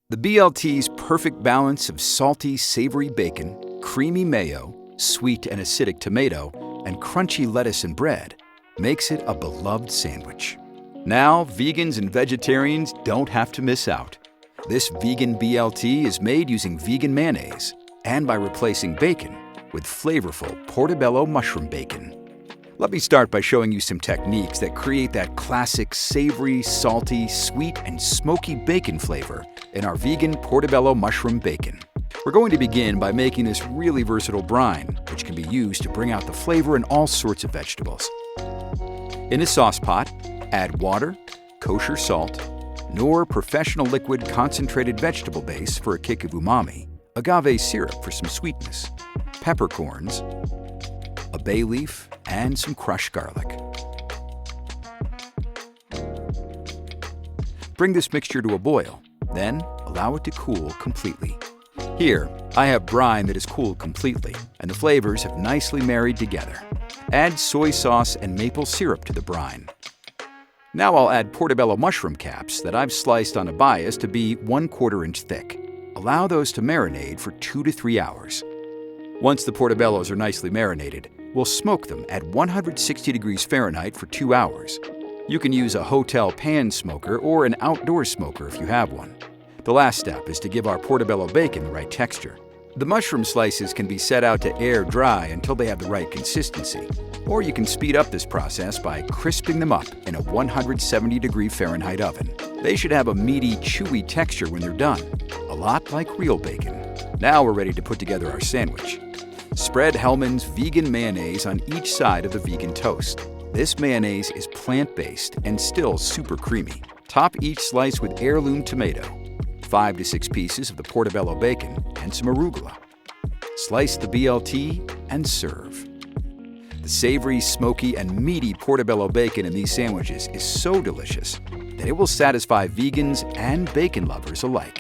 The BLT's perfect balance of salty, savory bacon, creamy mayo, sweet and acidic tomato, and crunchy lettuce and bread makes it a beloved sandwich. Now, vegans and vegetarians don't have to miss out. This vegan BLT is made using vegan mayonnaise and by replacing bacon with flavorful Portobello mushroom bacon. Let me start by showing you some techniques that create that classic savory, salty, sweet, and smoky bacon flavor in our vegan Portobello mushroom bacon. We're going to begin by making this really versatile brine, which can be used to bring out the flavor in all sorts of vegetables. In a sauce pot, add water, kosher salt, Knorr professional liquid concentrated vegetable base for a kick of umami, agave syrup for some sweetness, peppercorns, a bay leaf, and some crushed garlic. Bring this mixture to a boil, then allow it to cool completely. Here, I have brine that is cooled completely, and the flavors have nicely married together. Add soy sauce and maple syrup to the brine. Now I'll add Portobello mushroom caps that I've sliced on a bias to be 1/4 inch thick. Allow those to marinate for 2 to 3 hours. Once the portobellos are nicely marinated, we'll smoke them at 160 degrees Fahrenheit for 2 hours. You can use a hotel pan smoker or an outdoor smoker if you have one. The last step is to give our portobello bacon the right texture. The mushroom slices can be set out to air dry until they have the right consistency, or you can speed up this process by crisping them up in a 170 degree Fahrenheit oven. They should have a meaty, chewy texture when they're done, a lot like real bacon. Now we're ready to put together our sandwich. Spread Hellmann's vegan mayonnaise on each side of the vegan toast. This mayonnaise is plant-based and still super creamy. Top each slice with heirloom tomato, 5 to 6 pieces of the portobello bacon, and some arugula. Slice the BLT and serve. The savory, smoky, and meaty portobello bacon in these sandwiches is so delicious that it will satisfy vegans and bacon lovers alike.